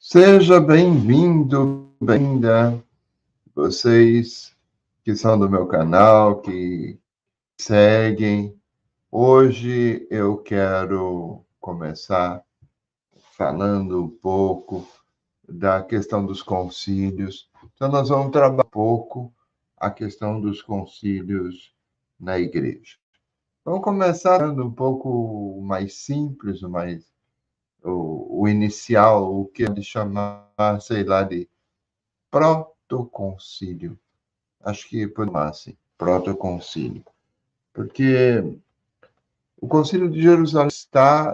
Seja bem-vindo, bem-vinda, vocês que são do meu canal, que seguem. Hoje eu quero começar falando um pouco da questão dos concílios. Então, nós vamos trabalhar um pouco a questão dos concílios na igreja. Vamos começar falando um pouco mais simples, o inicial, o que ele chamar, sei lá, de protoconcílio. Acho que pode chamar assim, protoconcílio. Porque o Concílio de Jerusalém está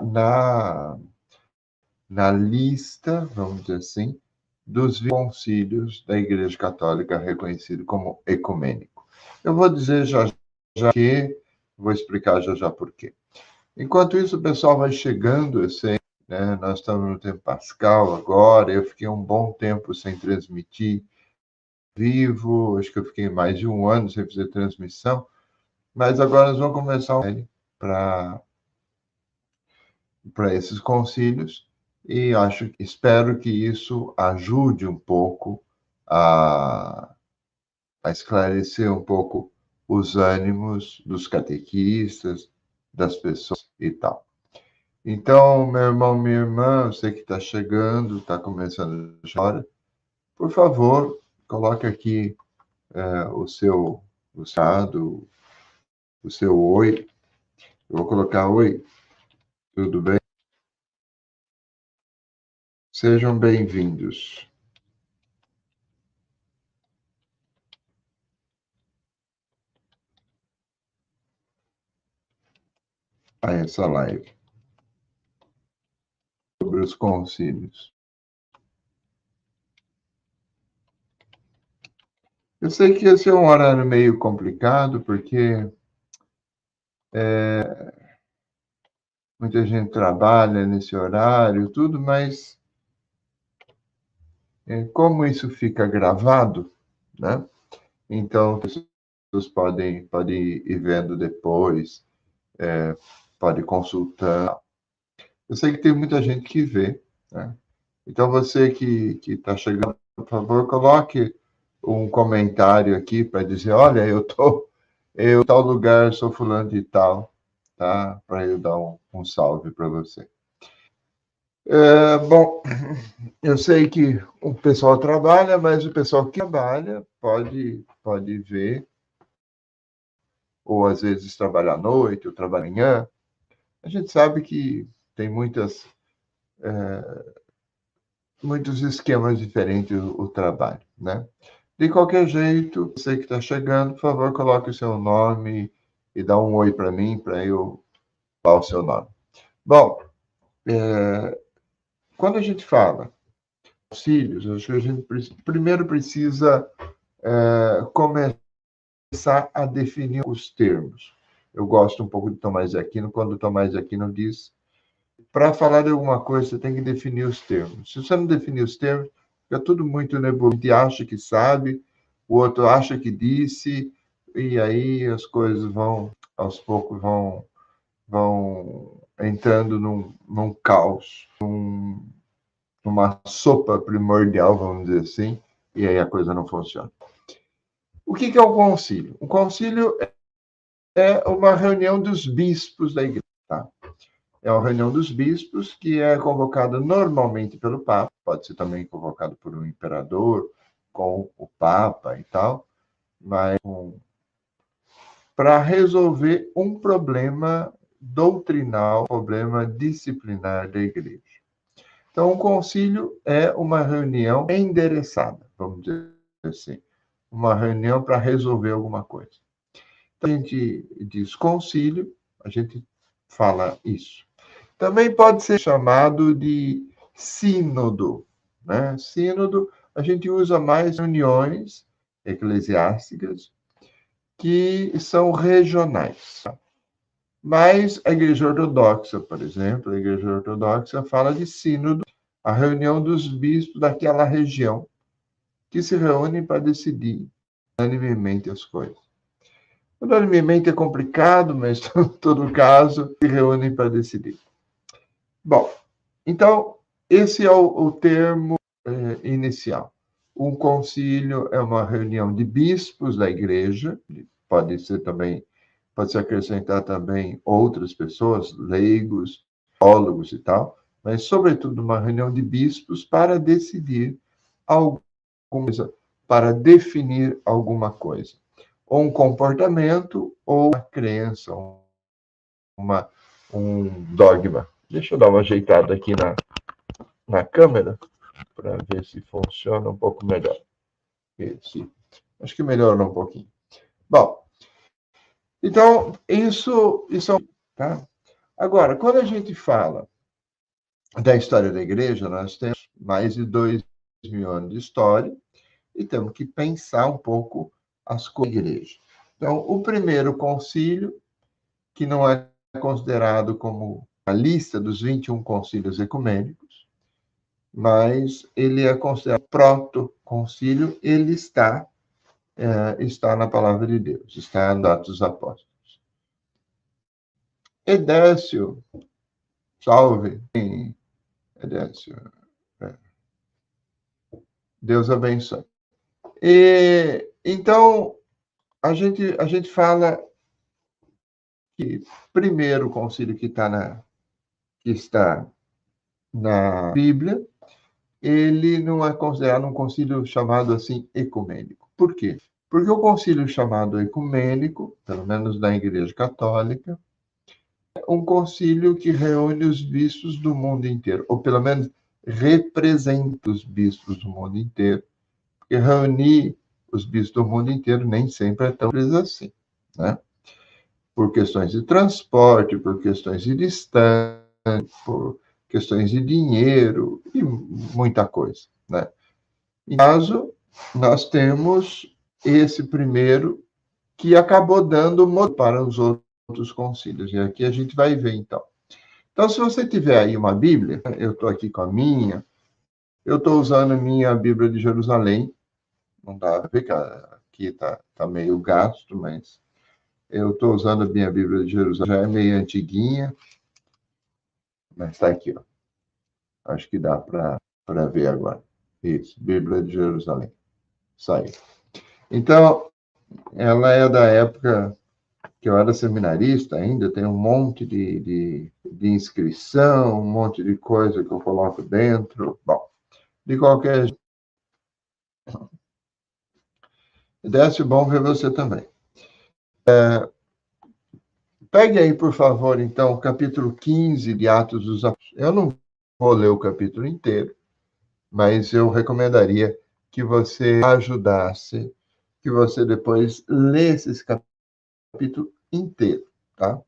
na lista, vamos dizer assim, dos 20 concílios da Igreja Católica reconhecido como ecumênico. Eu vou dizer já que, vou explicar já por quê. Enquanto isso, o pessoal vai chegando, eu sei, né? Nós estamos no tempo pascal agora, eu fiquei um bom tempo sem transmitir vivo, acho que eu fiquei mais de um ano sem fazer transmissão, mas agora nós vamos começar para esses concílios e espero que isso ajude um pouco a esclarecer um pouco os ânimos dos catequistas, das pessoas e tal. Então, meu irmão, minha irmã, eu sei que está chegando, está começando agora, por favor, coloque aqui o seu o seu oi. Eu vou colocar oi, tudo bem? Sejam bem-vindos a essa live sobre os concílios. Eu sei que esse é um horário meio complicado, porque muita gente trabalha nesse horário, tudo, mas como isso fica gravado, né? Então, as pessoas podem ir vendo depois, pode consultar. Eu sei que tem muita gente que vê, né? Então, você que está chegando, por favor, coloque um comentário aqui para dizer, olha, eu em tal lugar, sou fulano de tal, tá? Para eu dar um salve para você. Bom, eu sei que o pessoal trabalha, mas o pessoal que trabalha pode ver, ou às vezes trabalha à noite, ou trabalha amanhã. A gente sabe que tem muitos esquemas diferentes o trabalho, né? De qualquer jeito, você que está chegando, por favor, coloque o seu nome e dá um oi para mim, para eu falar o seu nome. Bom, quando a gente fala auxílios, acho que a gente primeiro precisa começar a definir os termos. Eu gosto um pouco de Tomás de Aquino, quando Tomás de Aquino diz, para falar de alguma coisa, você tem que definir os termos. Se você não definir os termos, fica tudo muito nebuloso. A gente acha que sabe, o outro acha que disse, e aí as coisas aos poucos, vão entrando num caos, numa sopa primordial, vamos dizer assim, e aí a coisa não funciona. O que é o concílio? O concílio é uma reunião dos bispos da igreja. Tá? É uma reunião dos bispos que é convocada normalmente pelo Papa, pode ser também convocado por um imperador, com o Papa e tal, mas para resolver um problema doutrinal, problema disciplinar da igreja. Então, o concílio é uma reunião endereçada, vamos dizer assim, uma reunião para resolver alguma coisa. Então, a gente diz concílio, a gente fala isso. Também pode ser chamado de sínodo, né? Sínodo, a gente usa mais reuniões eclesiásticas que são regionais. Mas a Igreja Ortodoxa, por exemplo, a Igreja Ortodoxa fala de sínodo, a reunião dos bispos daquela região, que se reúnem para decidir unanimemente as coisas. Unanimemente é complicado, mas, em todo caso, se reúnem para decidir. Bom, então, esse é o termo inicial. Um concílio é uma reunião de bispos da igreja, pode se acrescentar também outras pessoas, leigos, teólogos e tal, mas, sobretudo, uma reunião de bispos para decidir alguma coisa, para definir alguma coisa. Ou um comportamento, ou uma crença, um dogma. Deixa eu dar uma ajeitada aqui na câmera, para ver se funciona um pouco melhor. Acho que melhorou um pouquinho. Bom, então, isso tá? Agora, quando a gente fala da história da igreja, nós temos mais de 2.000 anos de história e temos que pensar um pouco as coisas da igreja. Então, o primeiro concílio, que não é considerado como a lista dos 21 concílios ecumênicos, mas ele é considerado proto-concílio, ele está na palavra de Deus, está nos Atos dos Apóstolos. Edécio, salve. Edécio. Deus abençoe. Então, a gente fala que primeiro concílio que está na Bíblia, ele não é considerado um concílio chamado assim ecumênico. Por quê? Porque o concílio chamado ecumênico, pelo menos na Igreja Católica, é um concílio que reúne os bispos do mundo inteiro, ou pelo menos representa os bispos do mundo inteiro, porque reunir os bispos do mundo inteiro nem sempre é tão simples assim, né? Por questões de transporte, por questões de distância, por questões de dinheiro e muita coisa, né? Em caso, nós temos esse primeiro que acabou dando modo para os outros concílios. E aqui a gente vai ver, então. Então, se você tiver aí uma Bíblia, eu estou aqui com a minha, eu estou usando a minha Bíblia de Jerusalém, não dá para ver que aqui está meio gasto, mas eu estou usando a minha Bíblia de Jerusalém, já é meio antiguinha, mas está aqui, ó. Acho que dá para ver agora. Isso, Bíblia de Jerusalém. Saiu. Então, ela é da época que eu era seminarista ainda, tem um monte de inscrição, um monte de coisa que eu coloco dentro. Bom, de qualquer jeito. Décio, bom ver você também. Pegue aí, por favor, então, o capítulo 15 de Atos dos Apóstolos. Eu não vou ler o capítulo inteiro, mas eu recomendaria que você ajudasse, que você depois lesse esse capítulo inteiro, tá?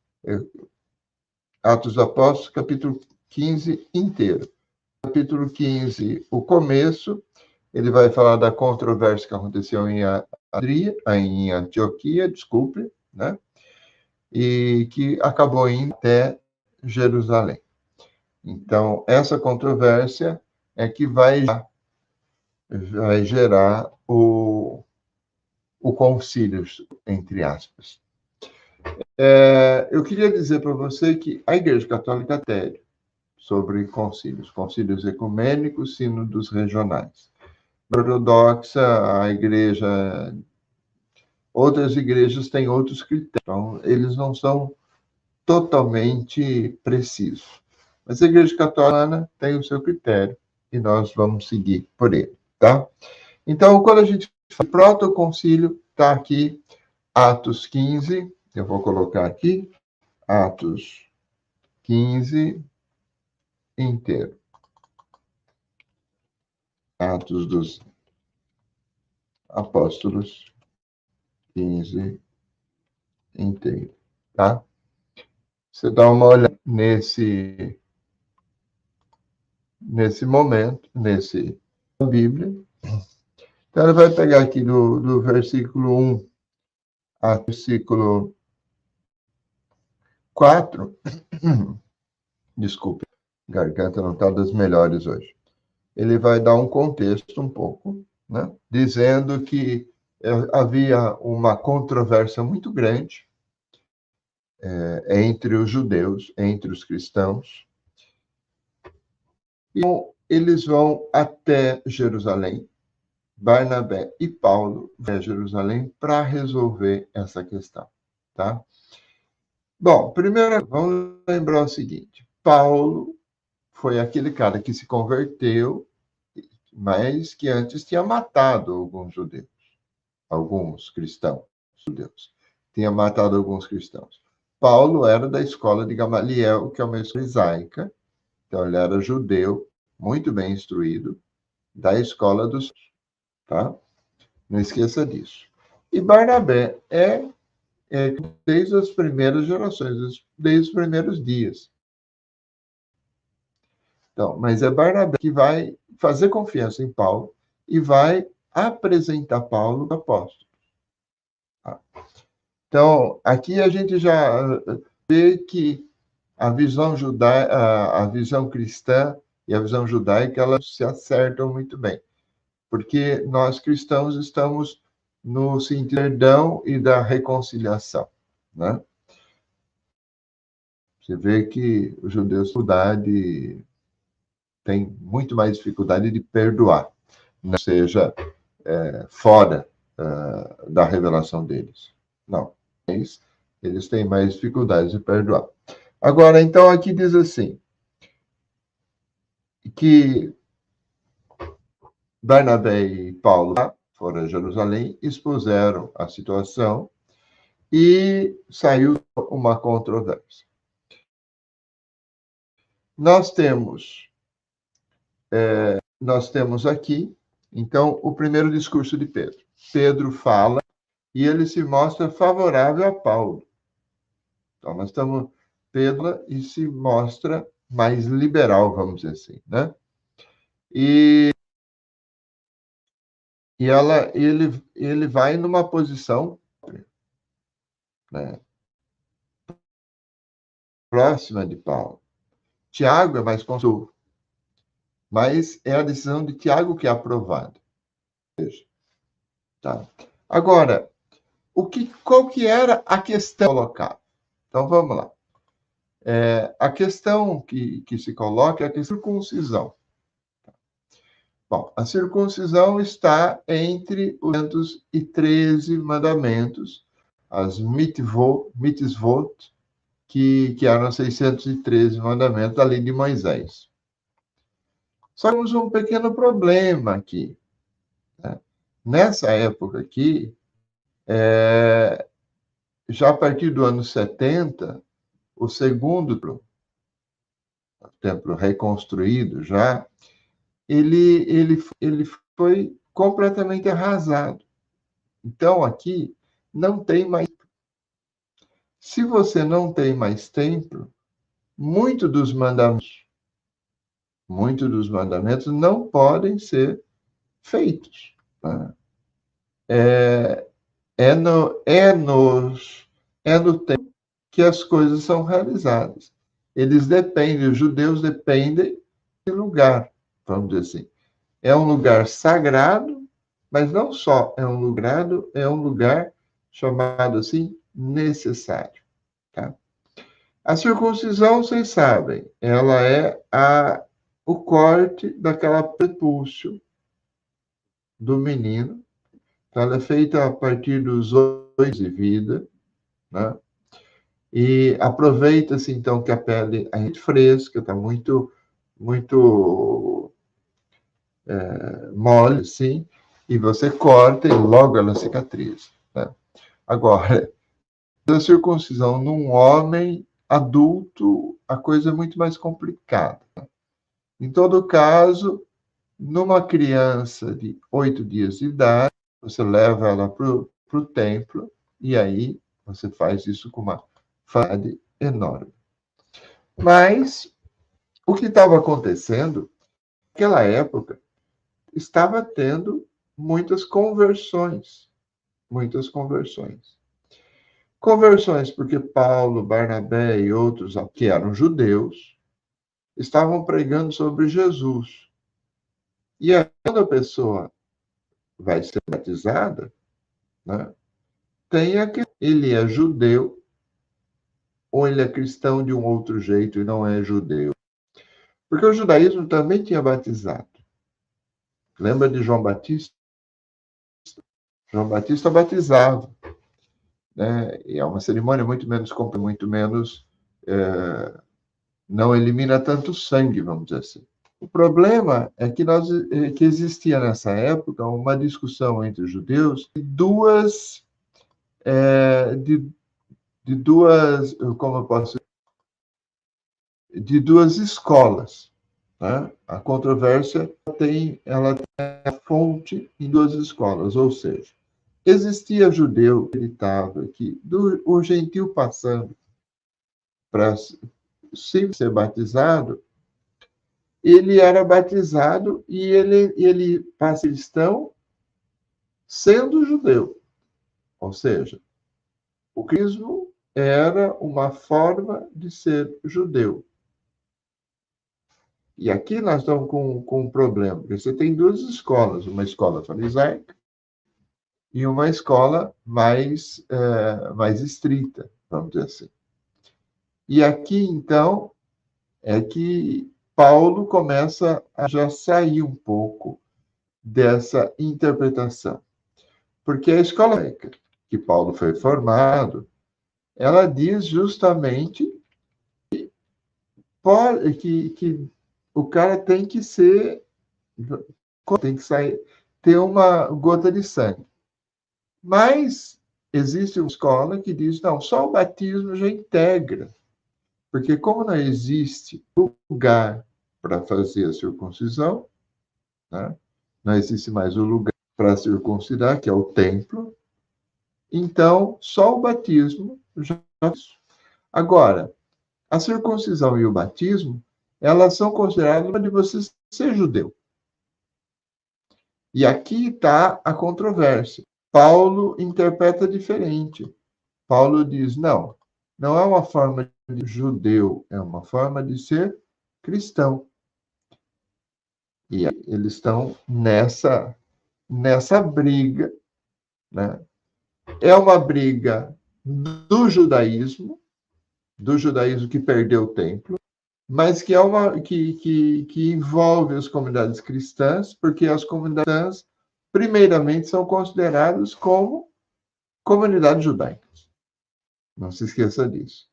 Atos dos Apóstolos, capítulo 15 inteiro. Capítulo 15, o começo, ele vai falar da controvérsia que aconteceu em Antioquia, desculpe, né? E que acabou indo até Jerusalém. Então, essa controvérsia é que vai gerar o concílio, entre aspas. Eu queria dizer para você que a Igreja Católica tem sobre concílios ecumênicos, sínodos regionais. Ortodoxa, a igreja, outras igrejas têm outros critérios, então eles não são totalmente precisos. Mas a Igreja Católica tem o seu critério e nós vamos seguir por ele, tá? Então, quando a gente fala de protoconcílio, está aqui Atos 15, eu vou colocar aqui, Atos 15 inteiro. Atos dos Apóstolos 15 inteiro, tá? Você dá uma olhada nesse momento, na Bíblia. Então, ele vai pegar aqui do versículo 1 a versículo 4. Desculpe, a garganta não está das melhores hoje. Ele vai dar um contexto um pouco, né? Dizendo que havia uma controvérsia muito grande entre os judeus, entre os cristãos. E eles vão até Jerusalém. Barnabé e Paulo vão a Jerusalém para resolver essa questão, tá? Bom, primeiro, vamos lembrar o seguinte: Paulo foi aquele cara que se converteu, mas que antes tinha matado alguns judeus, alguns cristãos judeus. Tinha matado alguns cristãos. Paulo era da escola de Gamaliel, que é uma escola judaica, então ele era judeu, muito bem instruído, da escola dos, tá? Não esqueça disso. E Barnabé é desde as primeiras gerações, desde os primeiros dias. Então, mas é Barnabé que vai fazer confiança em Paulo e vai apresentar Paulo ao apóstolo. Tá? Então, aqui a gente já vê que a visão judaica, a visão cristã e a visão judaica, elas se acertam muito bem. Porque nós cristãos estamos no sentido do perdão e da reconciliação, né? Você vê que os judeus têm muito mais dificuldade de perdoar, não seja fora da revelação deles. Não, eles têm mais dificuldades de perdoar. Agora, então, aqui diz assim, que Barnabé e Paulo foram a Jerusalém, expuseram a situação e saiu uma controvérsia. Nós temos aqui, então, o primeiro discurso de Pedro. Pedro fala e ele se mostra favorável a Paulo. Então, nós estamos Pedro e se mostra mais liberal, vamos dizer assim, né? E ele vai numa posição, né, próxima de Paulo. Tiago é mais consultor, mas é a decisão de Tiago que é aprovada. Tá? Agora, qual que era a questão colocada? Então, vamos lá. A questão que se coloca é a questão da circuncisão. Bom, a circuncisão está entre os 213 mandamentos, as mitzvot, que eram 613 mandamentos da lei de Moisés. Só temos um pequeno problema aqui. Né? Nessa época aqui, já a partir do ano 70, o segundo templo reconstruído já, ele foi completamente arrasado. Então, aqui não tem mais. Se você não tem mais templo, muitos dos mandamentos não podem ser feitos. Né? É no templo que as coisas são realizadas. Os judeus dependem de lugar, vamos dizer assim. É um lugar sagrado, mas não só é um lugar chamado assim necessário. Tá? A circuncisão, vocês sabem, ela é o corte daquela prepúcio do menino. Então, ela é feita a partir dos 8 meses de vida, né? E aproveita-se, então, que a pele é fresca, está muito mole, sim, e você corta e logo ela cicatriza. Né? Agora, a circuncisão num homem adulto, a coisa é muito mais complicada. Em todo caso, numa criança de 8 dias de idade, você leva ela para o templo e aí você faz isso com uma facilidade enorme. Mas o que estava acontecendo, naquela época, estava tendo muitas conversões. Muitas conversões. Conversões porque Paulo, Barnabé e outros que eram judeus estavam pregando sobre Jesus. E aí, quando a pessoa vai ser batizada, né, ele é judeu ou ele é cristão de um outro jeito e não é judeu. Porque o judaísmo também tinha batizado. Lembra de João Batista? João Batista batizava, né? E é uma cerimônia muito menos, não elimina tanto sangue, vamos dizer assim. O problema é que existia nessa época uma discussão entre os judeus de duas, como eu posso dizer, de duas escolas, né? A controvérsia ela tem a fonte em duas escolas, ou seja, existia judeu que acreditava que o gentil passando para ser batizado, ele era batizado e ele passa cristão sendo judeu. Ou seja, o cristianismo era uma forma de ser judeu. E aqui nós estamos com um problema, porque você tem duas escolas, uma escola farisaica e uma escola mais estrita, vamos dizer assim. E aqui, então, é que Paulo começa a já sair um pouco dessa interpretação. Porque a escola que Paulo foi formado, ela diz justamente que o cara tem que sair, ter uma gota de sangue. Mas existe uma escola que diz, não, só o batismo já integra. Porque como não existe lugar para fazer a circuncisão, né? Não existe mais o lugar para circuncidar, que é o templo, então só o batismo já. Agora, a circuncisão e o batismo, elas são consideradas de você ser judeu. E aqui está a controvérsia. Paulo interpreta diferente. Paulo diz, não é uma forma de judeu, é uma forma de ser cristão. E eles estão nessa briga, né? É uma briga do judaísmo que perdeu o templo, mas que que envolve as comunidades cristãs, porque as comunidades cristãs, primeiramente, são consideradas como comunidades judaicas. Não se esqueça disso.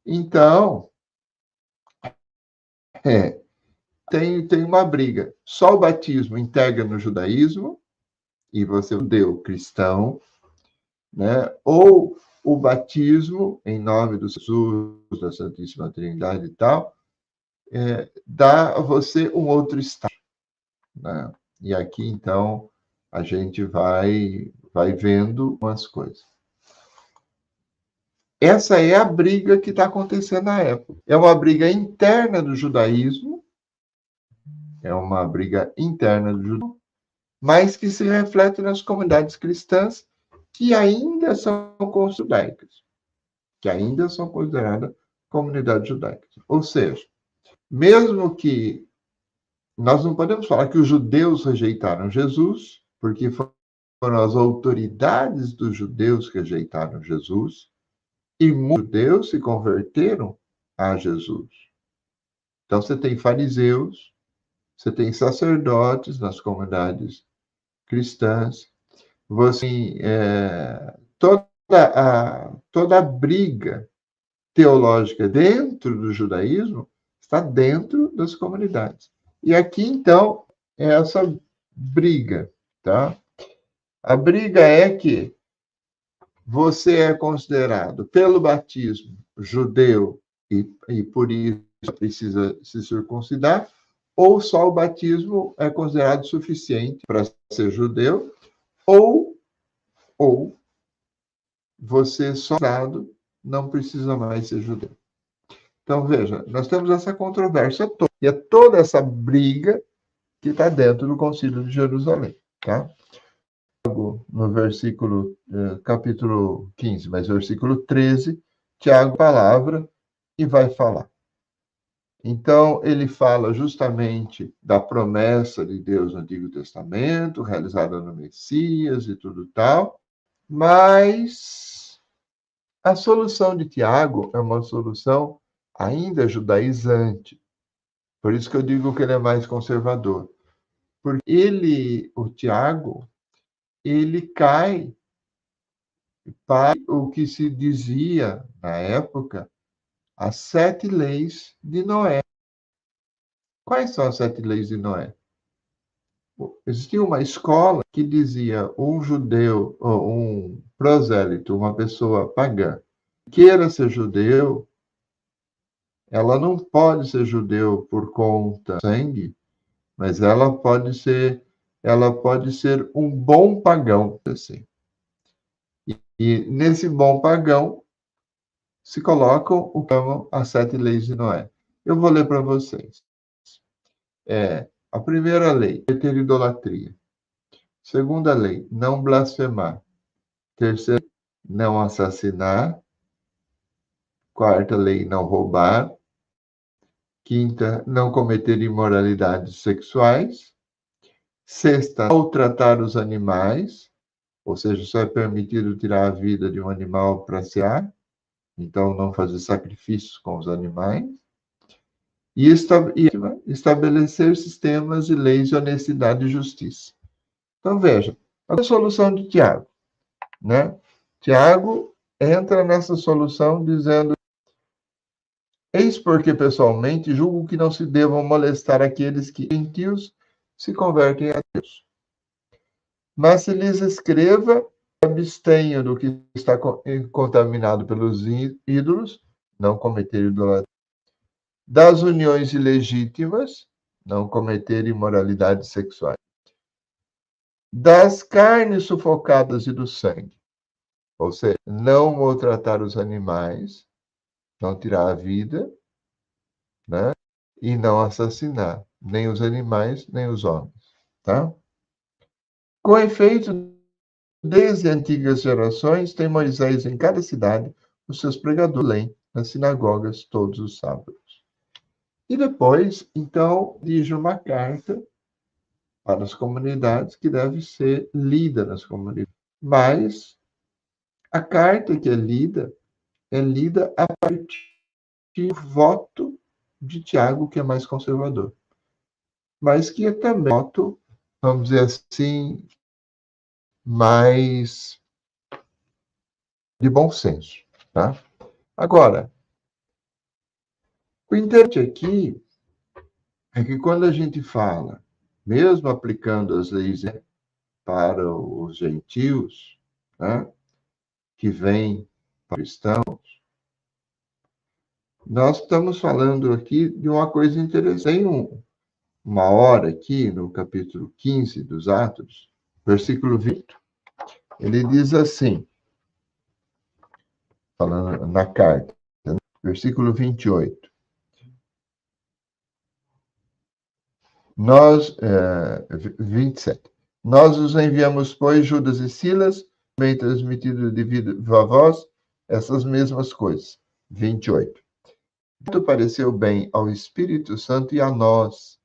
Então, tem uma briga. Só o batismo integra no judaísmo, e você é judeu cristão, né? Ou o batismo em nome do Jesus, da Santíssima Trindade e tal, dá a você um outro estado, né? E aqui, então, a gente vai vendo umas coisas. Essa é a briga que está acontecendo na época. É uma briga interna do judaísmo, mas que se reflete nas comunidades cristãs que ainda são judaicas, que ainda são consideradas comunidades judaicas. Ou seja, mesmo que nós não podemos falar que os judeus rejeitaram Jesus, porque foram as autoridades dos judeus que rejeitaram Jesus, e muitos judeus se converteram a Jesus. Então, você tem fariseus, você tem sacerdotes nas comunidades cristãs, você toda a briga teológica dentro do judaísmo está dentro das comunidades. E aqui, então, é essa briga, tá? A briga é que você é considerado, pelo batismo, judeu e por isso precisa se circuncidar, ou só o batismo é considerado suficiente para ser judeu, ou você só não precisa mais ser judeu. Então, veja, nós temos essa controvérsia toda, e é toda essa briga que está dentro do Concílio de Jerusalém, tá? No capítulo 15, mas versículo 13, Tiago palavra e vai falar. Então, ele fala justamente da promessa de Deus no Antigo Testamento, realizada no Messias e tudo tal, mas a solução de Tiago é uma solução ainda judaizante. Por isso que eu digo que ele é mais conservador. Porque ele, o Tiago, ele cai para o que se dizia na época, as 7 leis de Noé. Quais são as 7 leis de Noé? Existia uma escola que dizia um judeu, ou um prosélito, uma pessoa pagã, queira ser judeu, ela não pode ser judeu por conta do sangue, mas ela pode ser um bom pagão, assim. E nesse bom pagão se colocam o que chamam as 7 leis de Noé. Eu vou ler para vocês. A primeira lei, não ter idolatria. Segunda lei, não blasfemar. Terceira, não assassinar. Quarta lei, não roubar. Quinta, não cometer imoralidades sexuais. Sexta, maltratar os animais, ou seja, só é permitido tirar a vida de um animal para cear, então não fazer sacrifícios com os animais. E estabelecer sistemas e leis de honestidade e justiça. Então, veja, a solução de Tiago, né? Tiago entra nessa solução dizendo: eis porque, pessoalmente, julgo que não se devam molestar aqueles que, gentios, se convertem a Deus. Mas se lhes escreva, abstenha do que está contaminado pelos ídolos, não cometer idolatria. Das uniões ilegítimas, não cometer imoralidades sexuais. Das carnes sufocadas e do sangue, ou seja, não maltratar os animais, não tirar a vida, né? E não assassinar nem os animais, nem os homens, tá? Com efeito, desde antigas gerações, tem Moisés em cada cidade os seus pregadores nas sinagogas todos os sábados. E depois, então, dirige uma carta para as comunidades que deve ser lida nas comunidades. Mas a carta que é lida a partir do voto de Tiago, que é mais conservador. Mas que é também voto, vamos dizer assim, mais de bom senso, tá? Agora, o interessante aqui é que quando a gente fala, mesmo aplicando as leis para os gentios, né, que vêm para cristãos, nós estamos falando aqui de uma coisa interessante. Tem uma hora aqui no capítulo 15 dos Atos, versículo 20, ele diz assim, falando na carta, né, versículo 28. Nós, 27. Nós os enviamos, pois, Judas e Silas, bem transmitido devido a vós, essas mesmas coisas. 28. Tudo pareceu bem ao Espírito Santo e a nós,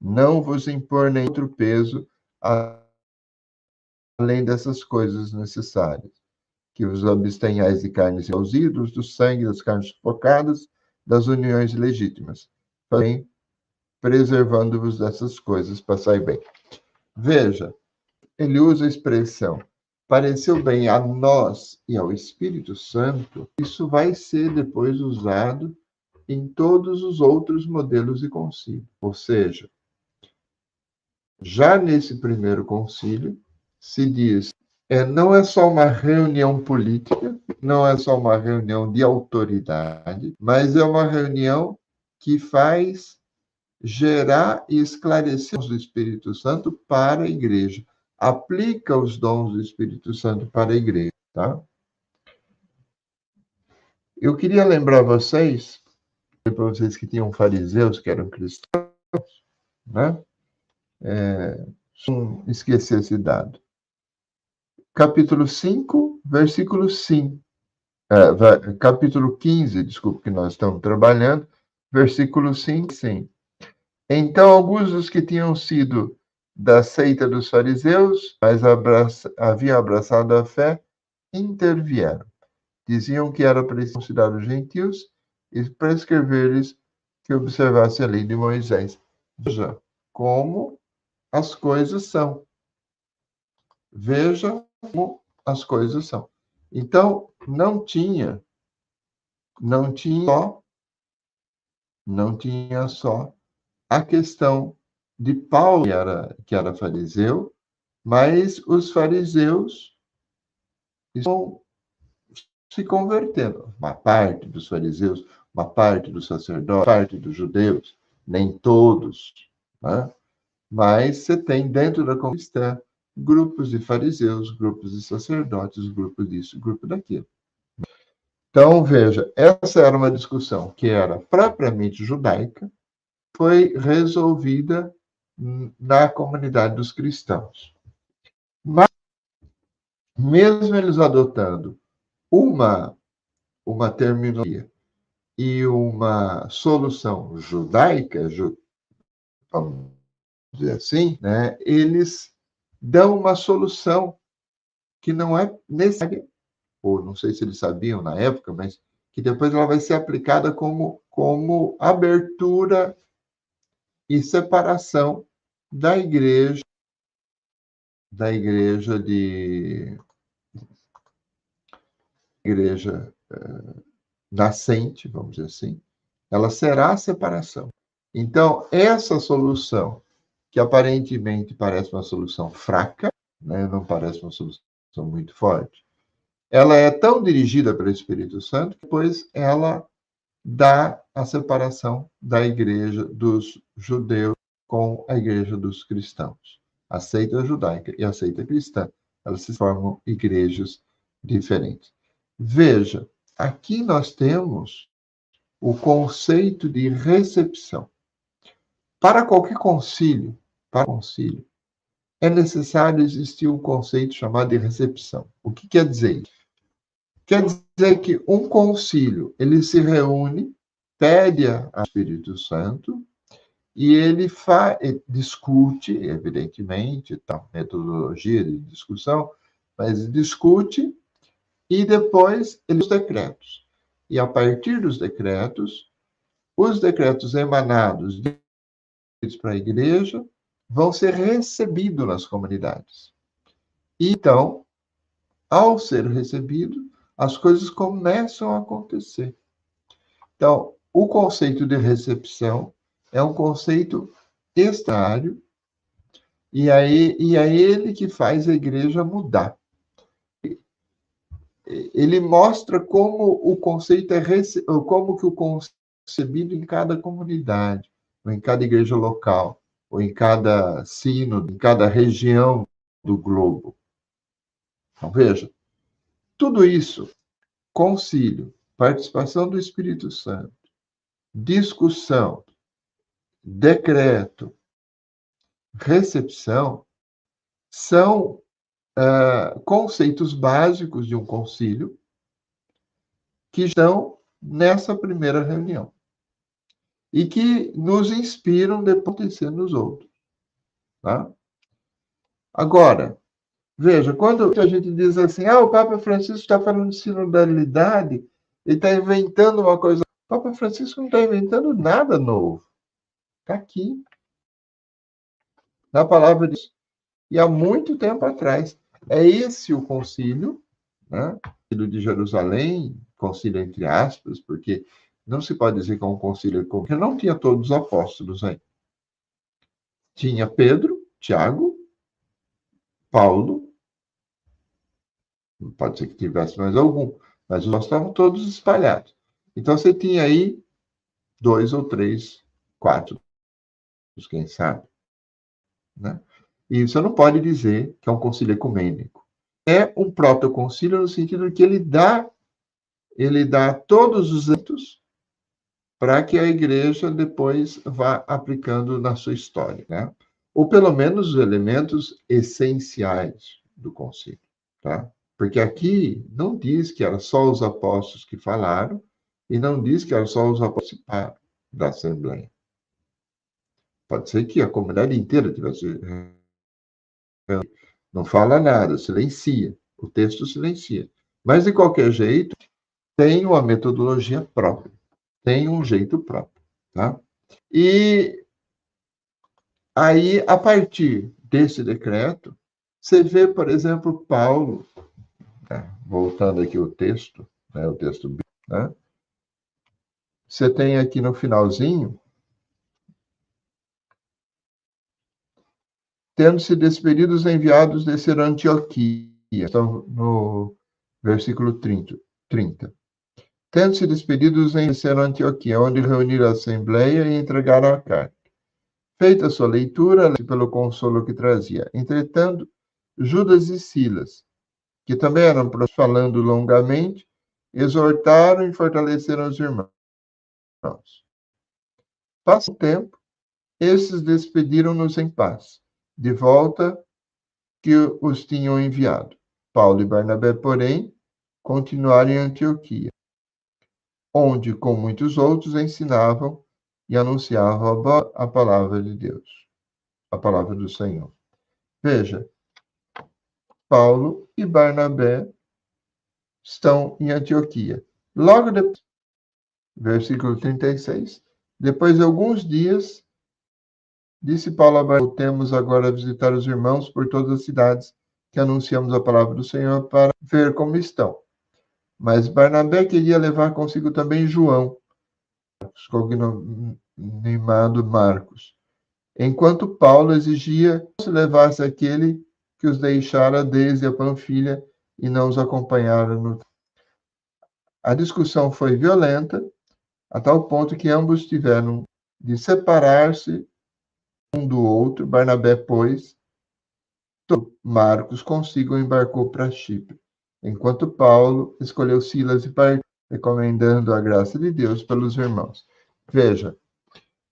não vos impor nem outro peso, além dessas coisas necessárias, que vos abstenhais de carnes aos ídolos, do sangue, das carnes sufocadas, das uniões legítimas. Porém, preservando-vos dessas coisas, passai bem. Veja, ele usa a expressão pareceu bem a nós e ao Espírito Santo, isso vai ser depois usado em todos os outros modelos de concílio. Ou seja, já nesse primeiro concílio, se diz, não é só uma reunião política, não é só uma reunião de autoridade, mas é uma reunião que faz gerar e esclarecer os dons do Espírito Santo para a igreja. Aplica os dons do Espírito Santo para a igreja, tá? Eu queria lembrar vocês, para vocês que tinham fariseus, que eram cristãos, né? Não esquecer esse dado. Capítulo 5, versículo 5. Capítulo 15, desculpe, que nós estamos trabalhando, versículo 5, sim. Então, alguns dos que tinham sido da seita dos fariseus, mas haviam abraçado a fé, intervieram. Diziam que era para circuncidar os gentios e prescrever-lhes que observasse a lei de Moisés. Veja como as coisas são. Veja como as coisas são. Então, não tinha só a questão de Paulo, que era fariseu, mas os fariseus estão se convertendo. Uma parte dos fariseus, uma parte dos sacerdotes, uma parte dos judeus, nem todos, né? Mas você tem dentro da comunidade cristã grupos de fariseus, grupos de sacerdotes, grupos disso, grupo daquilo. Então, veja, essa era uma discussão que era propriamente judaica, foi resolvida na comunidade dos cristãos. Mas, mesmo eles adotando uma terminologia e uma solução judaica, vamos dizer assim, né, eles dão uma solução que não é necessária, ou não sei se eles sabiam na época, mas que depois ela vai ser aplicada como abertura e separação da igreja nascente, vamos dizer assim, ela será a separação. Então, essa solução, que aparentemente parece uma solução fraca, né, não parece uma solução muito forte, ela é tão dirigida pelo Espírito Santo que depois ela dá a separação da igreja dos judeus com a igreja dos cristãos. A seita judaica e a seita cristã, elas se formam igrejas diferentes. Veja, aqui nós temos o conceito de recepção. Para qualquer concílio, é necessário existir um conceito chamado de recepção. O que quer dizer isso? Quer dizer que um concílio, ele se reúne, pede ao Espírito Santo, e ele discute, evidentemente, tá, metodologia de discussão, mas discute, e depois os decretos. E a partir dos decretos, os decretos emanados para a igreja vão ser recebidos nas comunidades. E, então, ao ser recebido, as coisas começam a acontecer. Então, o conceito de recepção é um conceito extraordinário e é ele que faz a igreja mudar. Ele mostra como o conceito como que o concebido em cada comunidade, ou em cada igreja local, ou em cada sínodo, em cada região do globo. Então, veja, tudo isso, concílio, participação do Espírito Santo, discussão, decreto, recepção, são conceitos básicos de um concílio que estão nessa primeira reunião e que nos inspiram depois de acontecer nos outros. Tá? Agora, veja, quando a gente diz assim, o Papa Francisco está falando de sinodalidade, ele está inventando uma coisa. O Papa Francisco não está inventando nada novo. Está aqui. Na palavra de Deus. E há muito tempo atrás. É esse o concílio, né? Concílio de Jerusalém, concílio entre aspas, porque não se pode dizer que é um concílio, porque não tinha todos os apóstolos aí. Tinha Pedro, Tiago, Paulo, pode ser que tivesse mais algum, mas nós estavam todos espalhados. Então você tinha aí 2 ou 3, 4, quem sabe, né? E você não pode dizer que é um concílio ecumênico. É um protoconcílio no sentido de que ele dá todos os atos para que a igreja depois vá aplicando na sua história, né? Ou pelo menos os elementos essenciais do concílio, tá? Porque aqui não diz que era só os apóstolos que falaram e não diz que era só os apóstolos que participaram da Assembleia. Pode ser que a comunidade inteira tivesse... Não fala nada, silencia. O texto silencia. Mas, de qualquer jeito, tem uma metodologia própria. Tem um jeito próprio. Tá? E aí, a partir desse decreto, você vê, por exemplo, Paulo, né, voltando aqui o texto, né, o texto bíblico, né, você tem aqui no finalzinho, tendo se despedido, os enviados desceram a Antioquia. Estão no versículo 30. Tendo se despedido, os desceram a Antioquia, onde reuniram a assembleia e entregaram a carta. Feita a sua leitura, pelo consolo que trazia. Entretanto, Judas e Silas, que também eram falando longamente, exortaram e fortaleceram os irmãos. Passa o tempo, esses despediram-nos em paz, de volta que os tinham enviado. Paulo e Barnabé, porém, continuaram em Antioquia, onde, com muitos outros, ensinavam e anunciavam a palavra de Deus, a palavra do Senhor. Veja, Paulo e Barnabé estão em Antioquia. Logo depois, versículo 36, depois de alguns dias, disse Paulo a Barnabé: voltemos agora a visitar os irmãos por todas as cidades que anunciamos a palavra do Senhor para ver como estão. Mas Barnabé queria levar consigo também João, cognomado Marcos, enquanto Paulo exigia que se levasse aquele que os deixara desde a Panfilha e não os acompanhara no... A discussão foi violenta, a tal ponto que ambos tiveram de separar-se um do outro. Barnabé, pois, Marcos consigo embarcou para Chipre, enquanto Paulo escolheu Silas e partiu, recomendando a graça de Deus pelos irmãos. Veja,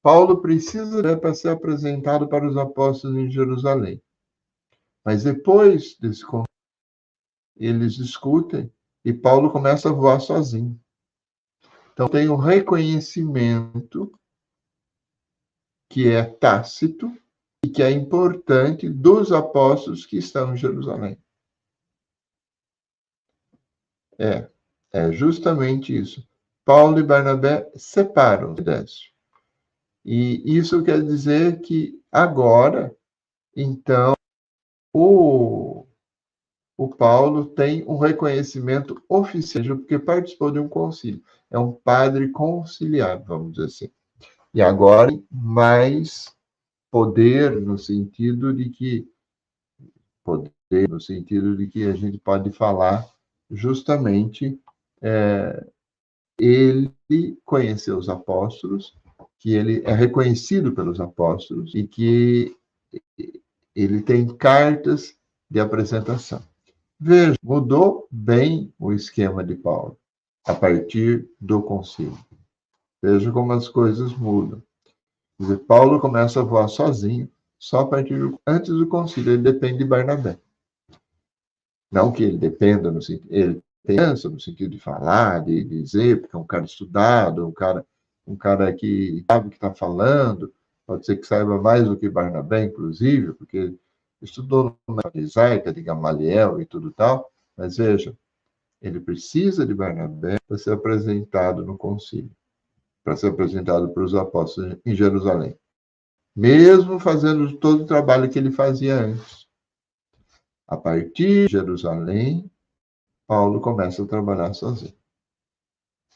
Paulo precisa para ser apresentado para os apóstolos em Jerusalém. Mas depois desse conflito, eles discutem e Paulo começa a voar sozinho. Então tem um reconhecimento que é tácito e que é importante dos apóstolos que estão em Jerusalém. É justamente isso. Paulo e Barnabé separam Décio. E isso quer dizer que agora, então, o Paulo tem um reconhecimento oficial, porque participou de um concílio. É um padre conciliar, vamos dizer assim. E agora, mais poder no sentido de que a gente pode falar justamente ele conheceu os apóstolos, que ele é reconhecido pelos apóstolos e que ele tem cartas de apresentação. Veja, mudou bem o esquema de Paulo a partir do concílio. Veja como as coisas mudam. Quer dizer, Paulo começa a voar sozinho, só a partir antes do concílio, ele depende de Barnabé. Não que ele dependa no sentido, ele pensa no sentido de falar, de dizer, porque é um cara estudado, um cara que sabe o que está falando, pode ser que saiba mais do que Barnabé, inclusive, porque estudou numa farisaica de Gamaliel e tudo tal, mas veja, ele precisa de Barnabé para ser apresentado no concílio, para ser apresentado para os apóstolos em Jerusalém, mesmo fazendo todo o trabalho que ele fazia antes. A partir de Jerusalém, Paulo começa a trabalhar sozinho.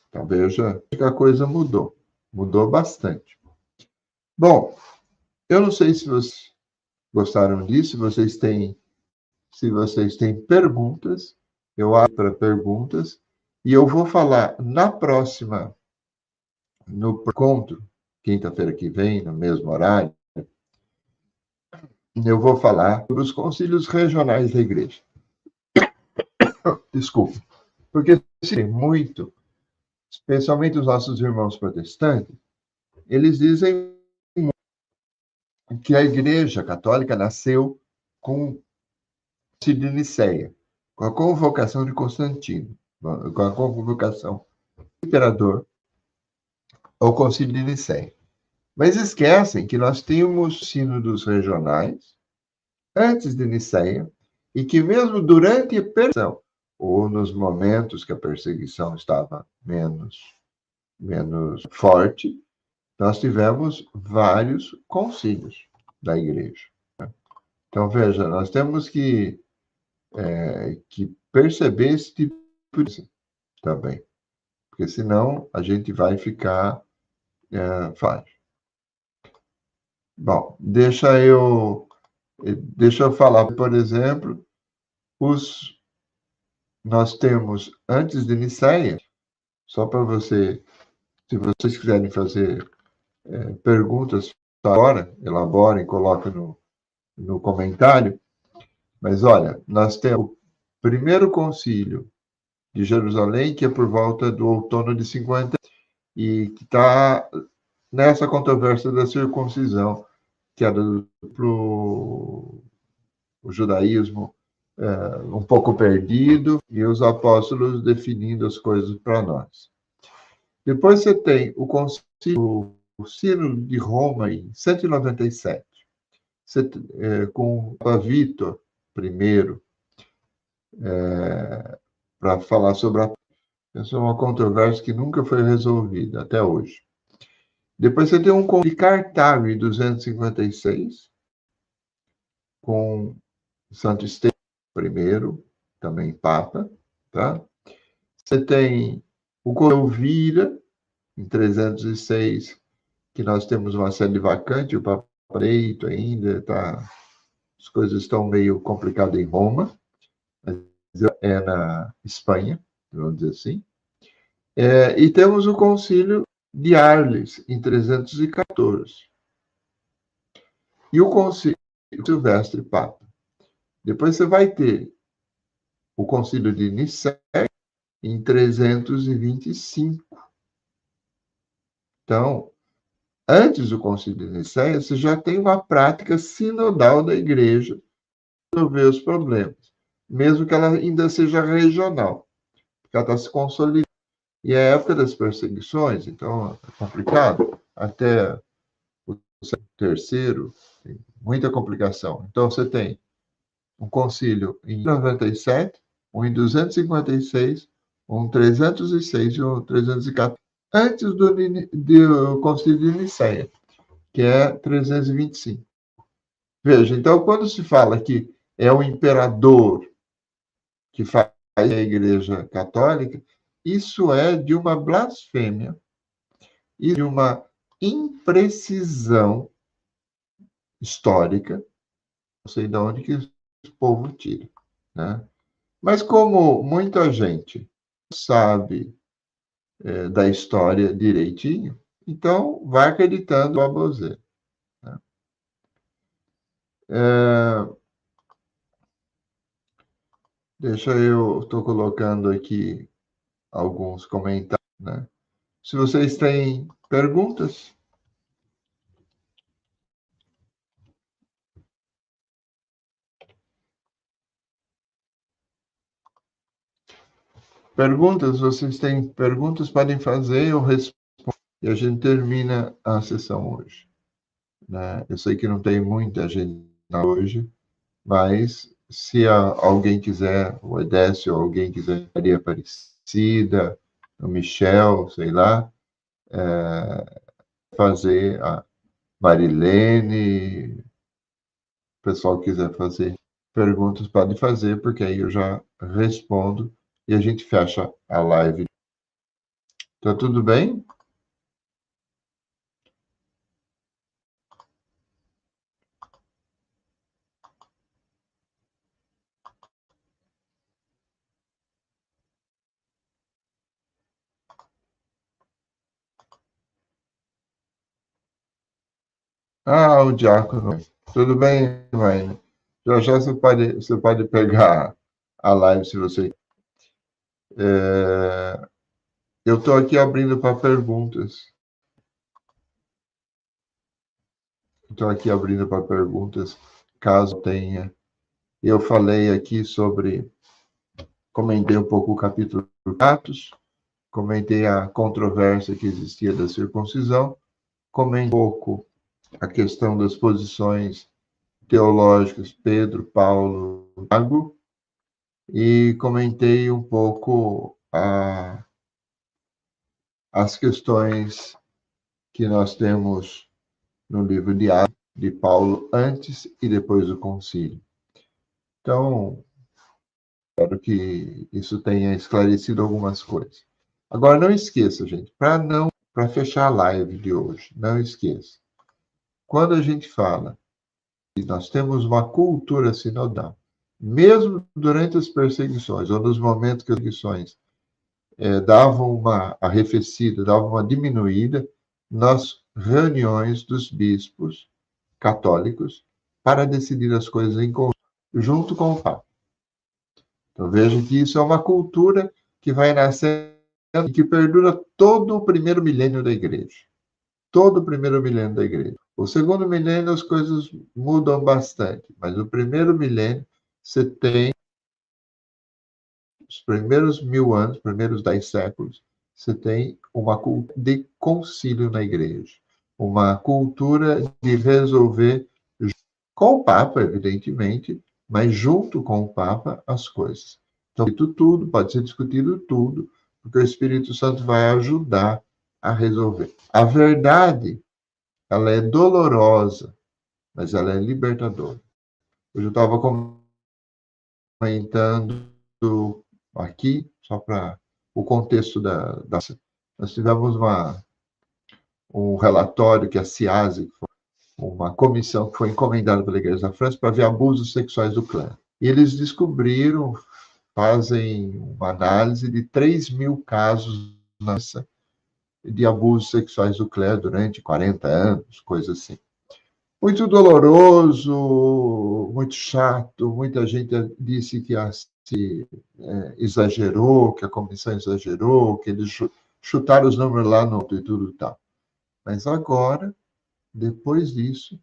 Então, veja que a coisa mudou. Mudou bastante. Bom, eu não sei se vocês gostaram disso, se vocês têm perguntas, eu abro para perguntas, e eu vou falar no encontro, quinta-feira que vem, no mesmo horário, eu vou falar sobre os concílios regionais da igreja. Desculpe. Porque se muito, especialmente os nossos irmãos protestantes, eles dizem que a Igreja Católica nasceu com o Concílio de Nicéia, com a convocação de Constantino, com a convocação do imperador ao Concílio de Nicéia. Mas esquecem que nós tínhamos sínodos regionais antes de Nicéia e que mesmo durante a perseguição, ou nos momentos que a perseguição estava menos forte, nós tivemos vários concílios da igreja. Então, veja, nós temos que perceber esse tipo de coisa também, porque senão a gente vai ficar falho. Bom, deixa eu falar, por exemplo, nós temos, antes de Nicéia, só para se vocês quiserem fazer perguntas agora, elaborem, coloquem no comentário, mas olha, nós temos o primeiro concílio de Jerusalém, que é por volta do outono de 50, e que está nessa controvérsia da circuncisão, que era o judaísmo um pouco perdido, e os apóstolos definindo as coisas para nós. Depois você tem o Sínodo de Roma, em 197, com o Vítor I, para falar sobre essa é uma controvérsia que nunca foi resolvida até hoje. Depois você tem um concílio de Cartago, em 256, com Santo Estevão I, também Papa. Tá? Você tem o concílio de Elvira, em 306, que nós temos uma sede vacante, o Papa eleito ainda, as coisas estão meio complicadas em Roma, mas é na Espanha, vamos dizer assim. E temos o concílio de Arles, em 314. E o concílio Silvestre Papa. Depois você vai ter o concílio de Nicéia, em 325. Então, antes do concílio de Nicéia, você já tem uma prática sinodal da igreja para resolver os problemas, mesmo que ela ainda seja regional, porque ela está se consolidando. E é a época das perseguições, então é complicado. Até o terceiro, tem muita complicação. Então, você tem um concílio em 97, um em 256, um em 306 e um em 314, antes do concílio de Nicéia, que é 325. Veja, então, quando se fala que é o imperador que faz a Igreja Católica, isso é de uma blasfêmia e de uma imprecisão histórica, não sei de onde que o povo tira, né? Mas como muita gente sabe da história direitinho, então vai acreditando no baboseiro. Né? Estou colocando aqui alguns comentários, né? Se vocês têm perguntas. Vocês têm perguntas, podem fazer, eu respondo. E a gente termina a sessão hoje. Né? Eu sei que não tem muita gente hoje, mas se alguém quiser, o Edécio, ou alguém quiser, Maria Aparecida, o Michel, sei lá, fazer a Marilene, o pessoal quiser fazer perguntas, pode fazer, porque aí eu já respondo e a gente fecha a live. Tá tudo bem? O Diácono. Tudo bem, Vaina? Já você pode pegar a live se você. Eu estou aqui abrindo para perguntas. Estou aqui abrindo para perguntas, caso tenha. Eu falei aqui comentei um pouco o capítulo de Atos, comentei a controvérsia que existia da circuncisão, comentei um pouco a questão das posições teológicas, Pedro, Paulo, Tiago, e comentei um pouco as questões que nós temos no livro de Atos de Paulo, antes e depois do concílio. Então, espero que isso tenha esclarecido algumas coisas. Agora, não esqueça, gente, para fechar a live de hoje, não esqueça. Quando a gente fala que nós temos uma cultura sinodal, mesmo durante as perseguições, ou nos momentos que as perseguições davam uma arrefecida, davam uma diminuída, nas reuniões dos bispos católicos para decidir as coisas em conjunto, junto com o Papa. Então veja que isso é uma cultura que vai nascendo e que perdura todo o primeiro milênio da Igreja. Todo o primeiro milênio da Igreja. O segundo milênio as coisas mudam bastante, mas o primeiro milênio você tem os primeiros 1000 anos, primeiros 10 séculos, você tem uma cultura de concílio na Igreja. Uma cultura de resolver com o Papa, evidentemente, mas junto com o Papa as coisas. Então, tudo, pode ser discutido tudo, porque o Espírito Santo vai ajudar a resolver. A verdade, ela é dolorosa, mas ela é libertadora. Hoje eu estava comentando aqui, só para o contexto nós tivemos um relatório que a CIASE, uma comissão que foi encomendada pela Igreja da França para ver abusos sexuais do clã. E eles descobriram, fazem uma análise de 3.000 casos de abusos sexuais do clã durante 40 anos, coisa assim. Muito doloroso, muito chato, muita gente disse que exagerou, que a comissão exagerou, que eles chutaram os números lá no e tudo e tal. Mas agora, depois disso,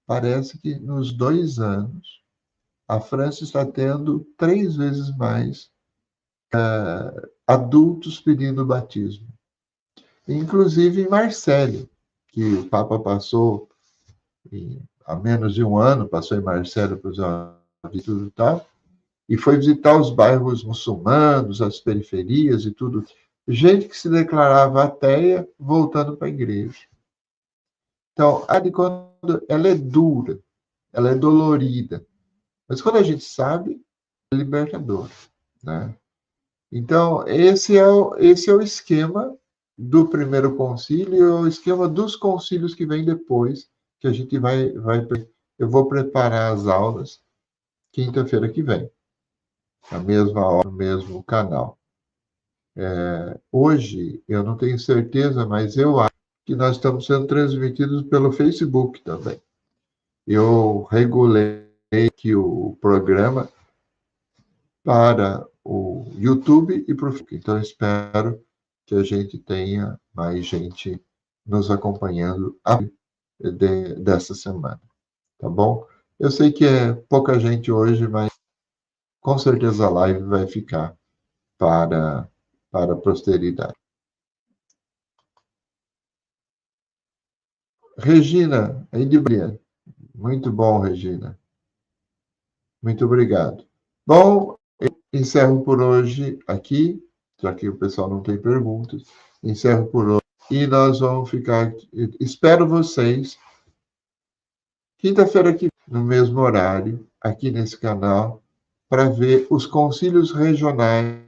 parece que nos 2 anos, a França está tendo 3 vezes mais adultos pedindo batismo. Inclusive em Marselha, que o Papa passou há menos de 1 ano, passou em Marselha para os tudo e tal, e foi visitar os bairros muçulmanos, as periferias e tudo. Gente que se declarava ateia voltando para a igreja. Então, quando ela é dura, ela é dolorida, mas quando a gente sabe, é libertadora, né? Então, esse é o esquema do primeiro concílio e o esquema dos concílios que vem depois, que a gente eu vou preparar as aulas quinta-feira que vem, na mesma hora, no mesmo canal. Hoje, eu não tenho certeza, mas eu acho que nós estamos sendo transmitidos pelo Facebook também. Eu regulei aqui o programa para o YouTube e para o Facebook. Então, espero que a gente tenha mais gente nos acompanhando dessa semana. Tá bom? Eu sei que é pouca gente hoje, mas com certeza a live vai ficar para a posteridade. Regina, muito bom, Regina. Muito obrigado. Bom, eu encerro por hoje aqui, já que o pessoal não tem perguntas. Encerro por hoje e nós vamos ficar. Espero vocês quinta-feira aqui, no mesmo horário, aqui nesse canal, para ver os concílios regionais,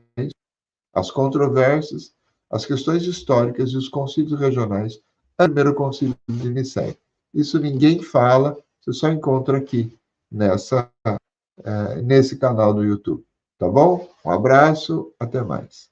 as controvérsias, as questões históricas e os concílios regionais do primeiro concílio de Nicéia. Isso ninguém fala, você só encontra aqui nesse canal do YouTube. Tá bom? Um abraço, até mais.